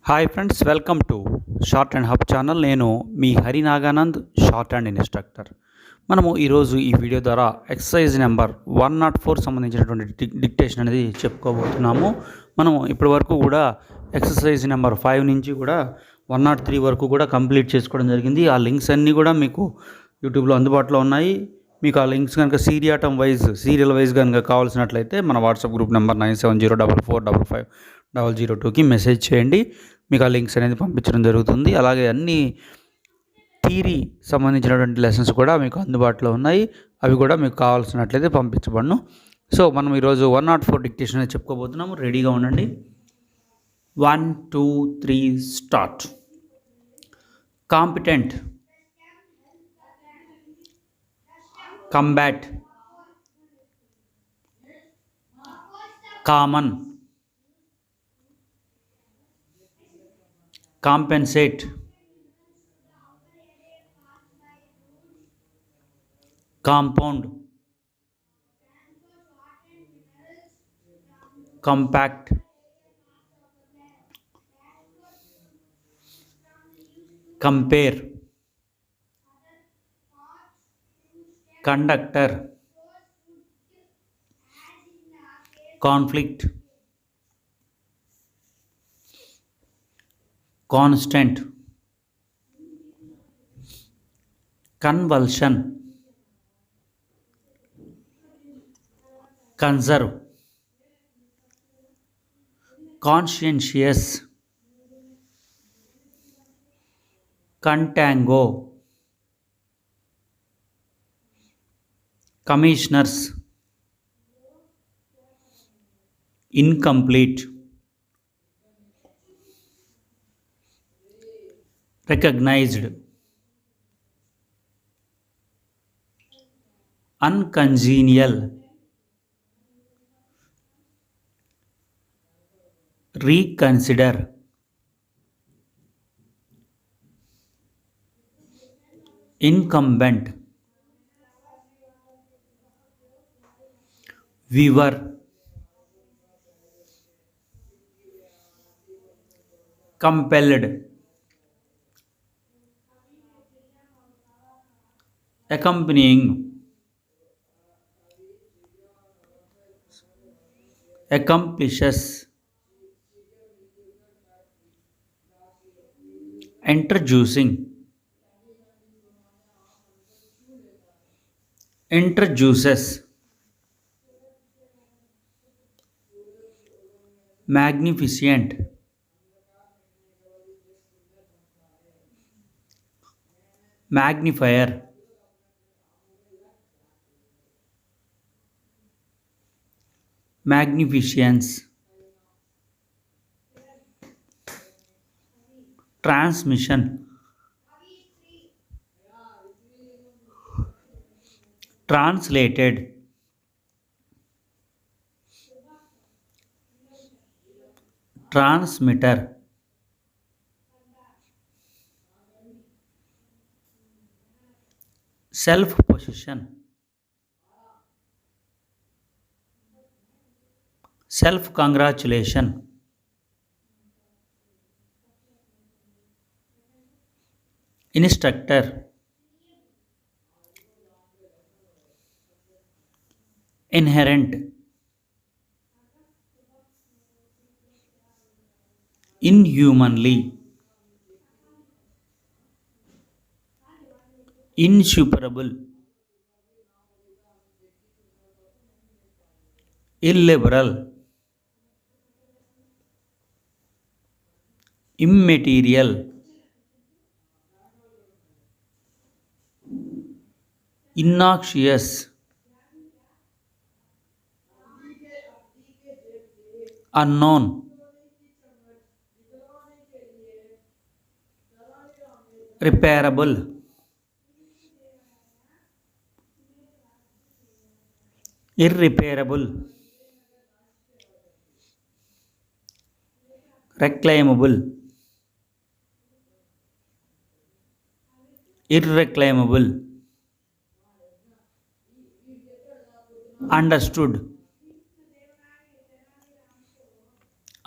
Hi friends, welcome to short and hub channel. నేను మీ హరినాగానంద్, short and instructor. మనము ఈరోజు ఈ వీడియో ద్వారా ఎక్సర్సైజ్ నెంబర్ 104 సంబంధించినటువంటి డిక్టేషన్ అనేది చెప్పుకోబోతున్నాము. మనము ఇప్పటి వరకు కూడా ఎక్సర్సైజ్ నెంబర్ 5 నుంచి కూడా 103 వరకు కూడా కంప్లీట్ చేసుకోవడం జరిగింది. ఆ లింక్స్ అన్నీ కూడా మీకు యూట్యూబ్లో అందుబాటులో ఉన్నాయి. మీకు ఆ లింక్స్ కనుక సీరియల్ వైజ్ కనుక కావాల్సినట్లయితే మన వాట్సాప్ గ్రూప్ నెంబర్ 9704455002కి మెసేజ్ చేయండి. మీకు ఆ లింక్స్ అనేది పంపించడం జరుగుతుంది. అలాగే అన్ని థియరీ సంబంధించినటువంటి లెసన్స్ కూడా మీకు అందుబాటులో ఉన్నాయి. అవి కూడా మీకు కావాల్సినట్లయితే పంపించబడను. సో మనం ఈరోజు 104 డిక్టేషన్ అనేది చెప్పుకోబోతున్నాము. రెడీగా ఉండండి. 1 2 3 start. Competent, combat, common, compensate, compound, compact, compare, conductor, conflict, constant, convulsion, conserve, conscientious, contango, commissioners, incomplete, recognized, uncongenial, reconsider, incumbent, viewer, compelled, accompanying, accomplishes, introducing, introduces, magnificent, magnifier, magnificence, transmission, translated, transmitter, self-possession, self-congratulation, instructor, inherent, inhumanly, insuperable, illiberal, immaterial, innoxious, unknown, repairable, irreparable, reclaimable, irreclaimable, understood,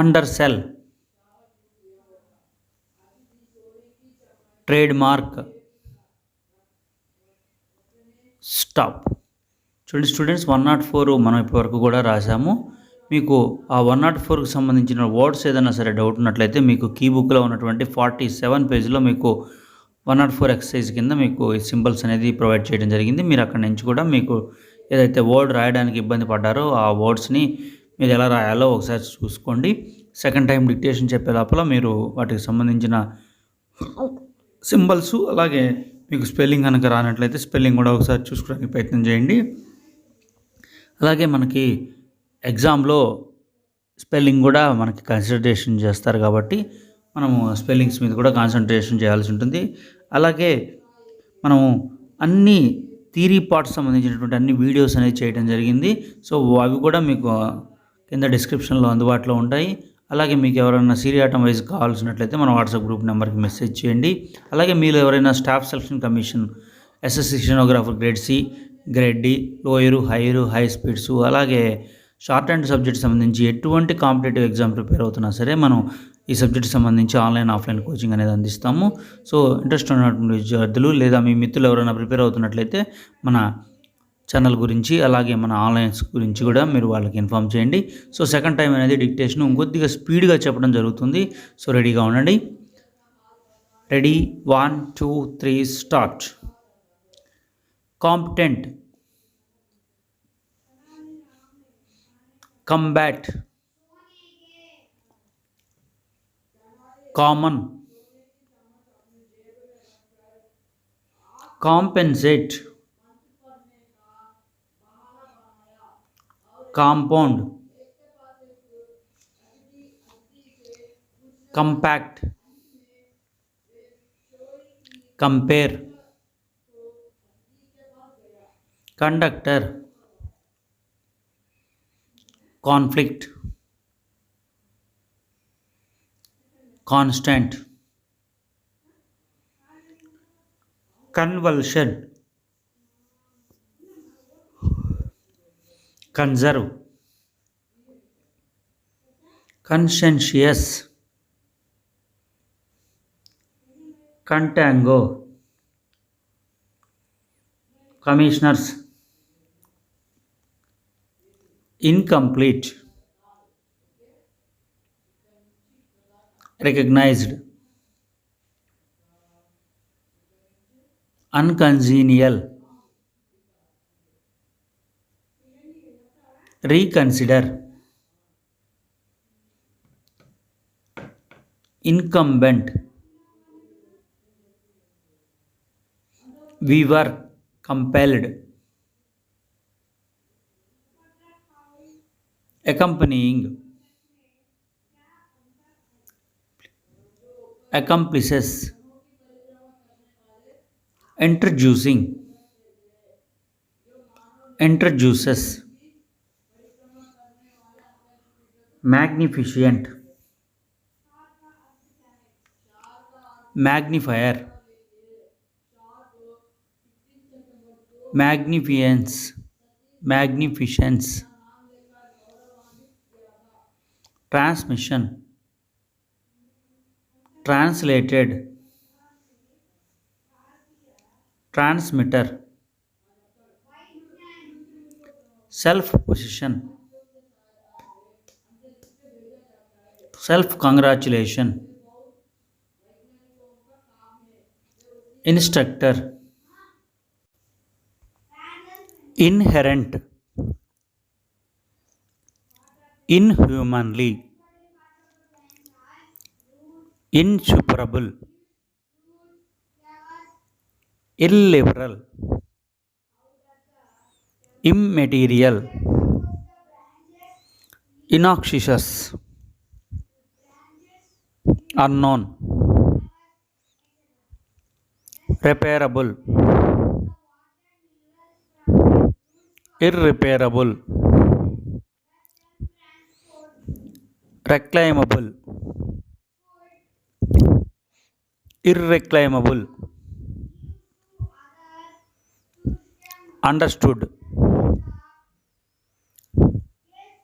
undersell, trade mark, stop. చూడండి students, 104 మనం ఇప్పటివరకు కూడా రాసాము. మీకు ఆ 104కి సంబంధించిన words ఏదైనా సరే doubt ఉన్నట్లయితే మీకు కీ బుక్లో ఉన్నటువంటి 47 పేజ్లో మీకు 104 ఎక్సర్సైజ్ కింద మీకు ఈ సింబల్స్ అనేది ప్రొవైడ్ చేయడం జరిగింది. మీరు అక్కడి నుంచి కూడా మీకు ఏదైతే వర్డ్ రాయడానికి ఇబ్బంది పడ్డారో ఆ వర్డ్స్ని మీరు ఎలా రాయాలో ఒకసారి చూసుకోండి. సెకండ్ టైం డిక్టేషన్ చెప్పే లోపల మీరు వాటికి సంబంధించిన సింబల్స్, అలాగే మీకు స్పెల్లింగ్ కనుక రానట్లయితే స్పెల్లింగ్ కూడా ఒకసారి చూసుకోవడానికి ప్రయత్నం చేయండి. అలాగే మనకి ఎగ్జామ్లో స్పెల్లింగ్ కూడా మనకి కన్సిడరేషన్ చేస్తారు కాబట్టి మనము స్పెల్లింగ్స్ మీద కూడా కాన్సన్ట్రేషన్ చేయాల్సి ఉంటుంది. అలాగే మనము అన్ని థియరీ పార్ట్స్ సంబంధించినటువంటి అన్ని వీడియోస్ అనేది చేయడం జరిగింది. సో అవి కూడా మీకు కింద డిస్క్రిప్షన్లో అందుబాటులో ఉంటాయి. అలాగే మీకు ఎవరైనా సీరియాటం వైజ్ కావాల్సినట్లయితే మన వాట్సాప్ గ్రూప్ నెంబర్కి మెసేజ్ చేయండి. అలాగే మీరు ఎవరైనా staff selection commission, SSC stenographer grade C, grade D, lower, higher, high speeds, అలాగే షార్ట్ హ్యాండ్ సబ్జెక్ట్ సంబంధించి ఎటువంటి కాంపిటేటివ్ ఎగ్జామ్ ప్రిపేర్ అవుతున్నా సరే మనం ఈ సబ్జెక్ట్ సంబంధించి ఆన్లైన్, ఆఫ్లైన్ కోచింగ్ అనేది అందిస్తాము. సో ఇంట్రెస్ట్ ఉన్నటువంటి విద్యార్థులు లేదా మీ మిత్రులు ఎవరైనా ప్రిపేర్ అవుతున్నట్లయితే మన ఛానల్ గురించి అలాగే మన ఆన్లైన్స్ గురించి కూడా మీరు వాళ్ళకి ఇన్ఫామ్ చేయండి. సో సెకండ్ టైం అనేది డిక్టేషన్ ఇంకొద్దిగా స్పీడ్గా చెప్పడం జరుగుతుంది. సో రెడీగా ఉండండి. Ready, 1 2 3 start. Competent, combat, common, compensate, compound, compact, compare, conductor, conflict, constant, convulsion, conserve, conscientious, contango, commissioners, incomplete, recognized, uncongenial, reconsider, incumbent, we were compelled, accompanying, accomplices, introducing, introduces, magnificent, magnifier, magnificence, magnificence, transmission, translated, transmitter, self-possession, self-congratulation, instructor, inherent, inhumanly, insuperable, illiberal, immaterial, innoxious, unknown, repairable, irreparable, reclaimable, irreclaimable, understood,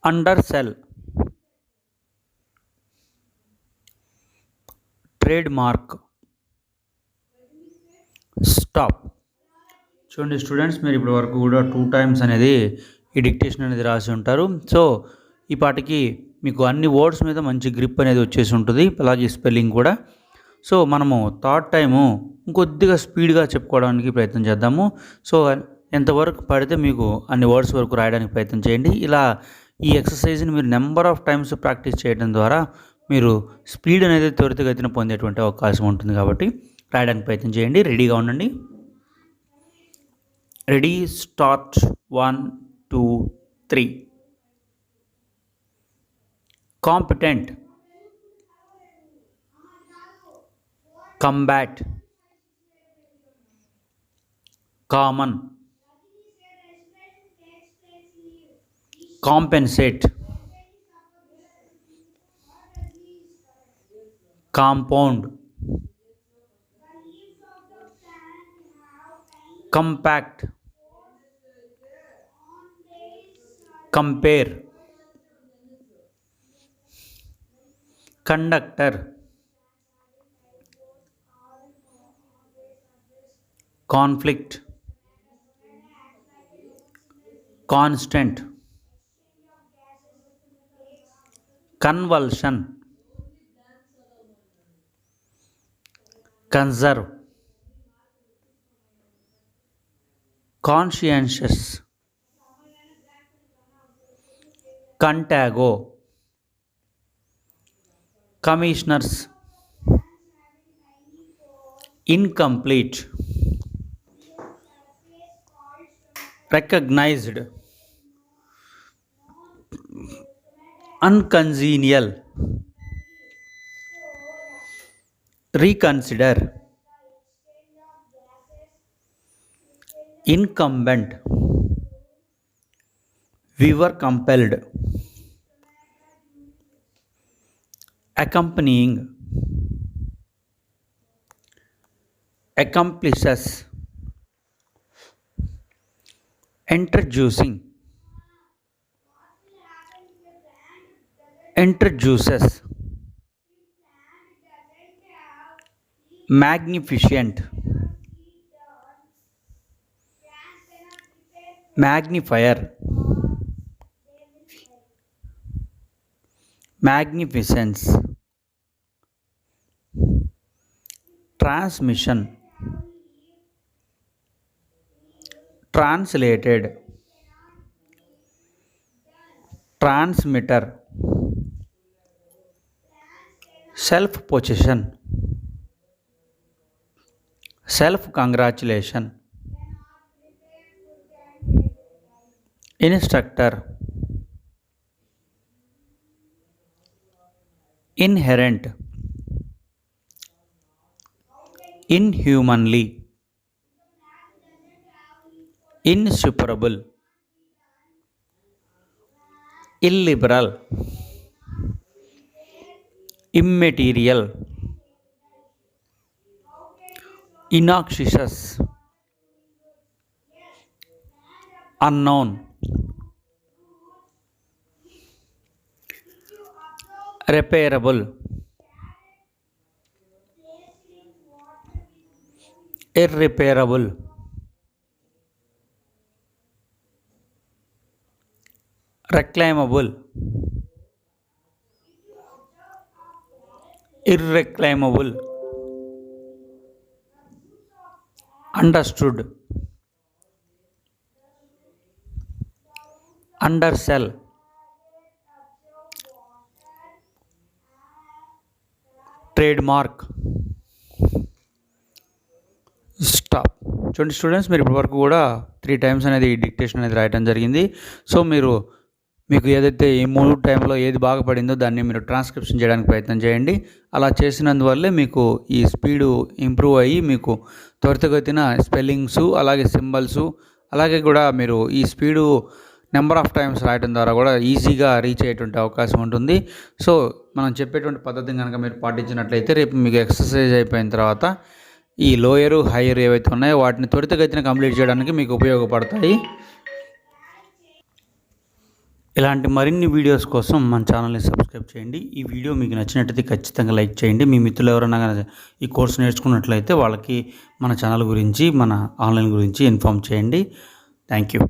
undersell, trademark, stop. చూడండి students, మీరు ఇప్పటి వరకు కూడా 2 times అనేది ఈ dictation అనేది రాసి ఉంటారు. సో ఈ పాటికి మీకు అన్ని వర్డ్స్ మీద మంచి గ్రిప్ అనేది వచ్చేసి ఉంటుంది, అలాగే స్పెల్లింగ్ కూడా. సో మనము థర్డ్ టైము ఇంకొద్దిగా స్పీడ్గా చెప్పుకోవడానికి ప్రయత్నం చేద్దాము. సో ఎంతవరకు పడితే మీకు అన్ని వర్డ్స్ వరకు రాయడానికి ప్రయత్నం చేయండి. ఇలా ఈ ఎక్సర్సైజ్ని మీరు నెంబర్ ఆఫ్ టైమ్స్ ప్రాక్టీస్ చేయడం ద్వారా మీరు స్పీడ్ అనేది త్వరితగతిన పొందేటువంటి అవకాశం ఉంటుంది. కాబట్టి రాయడానికి ప్రయత్నం చేయండి. రెడీగా ఉండండి. Ready, start. 1 2 3. Competent, combat, common, compensate, compound, compact, compare, conductor, conflict, constant, convulsion, conserve, conscientious, contango, commissioners, incomplete, recognized, uncongenial, reconsider, incumbent, we were compelled, accompanying, accomplices, introducing, introduces, magnificent, magnifier, magnificence, transmission, translated, transmitter, self-possession, self-congratulation, instructor, inherent, inhumanly, insuperable, illiberal, immaterial, innoxious, unknown, repairable, irreparable, reclaimable, irreclaimable, understood, undersell, trademark, stop. చూడండి students, మీరు ఇప్పటివరకు కూడా 3 times అనేది dictation అనేది రాయడం జరిగింది. So మీకు ఏదైతే ఈ 3 టైంలో ఏది బాగా పడిందో దాన్ని మీరు ట్రాన్స్క్రిప్షన్ చేయడానికి ప్రయత్నం చేయండి. అలా చేసినందువల్లే మీకు ఈ స్పీడు ఇంప్రూవ్ అయ్యి మీకు త్వరితగతిన స్పెల్లింగ్స్, అలాగే సింబల్స్, అలాగే కూడా మీరు ఈ స్పీడు నెంబర్ ఆఫ్ టైమ్స్ రాయడం ద్వారా కూడా ఈజీగా రీచ్ అయ్యేటువంటి అవకాశం ఉంటుంది. సో మనం చెప్పేటువంటి పద్ధతిని కనుక మీరు పాటించినట్లయితే రేపు మీకు ఎక్సర్సైజ్ అయిపోయిన తర్వాత ఈ లోయరు, హయ్యర్ ఏవైతే ఉన్నాయో వాటిని త్వరితగతిన కంప్లీట్ చేయడానికి మీకు ఉపయోగపడతాయి. ఇలాంటి మరిన్ని వీడియోస్ కోసం మన ఛానల్ని సబ్స్క్రైబ్ చేయండి. ఈ వీడియో మీకు నచ్చినట్టయితే ఖచ్చితంగా లైక్ చేయండి. మీ మిత్రులు ఎవరైనా కానీ ఈ కోర్సు నేర్చుకున్నట్లయితే వాళ్ళకి మన ఛానల్ గురించి, మన ఆన్లైన్ గురించి ఇన్ఫామ్ చేయండి. Thank you.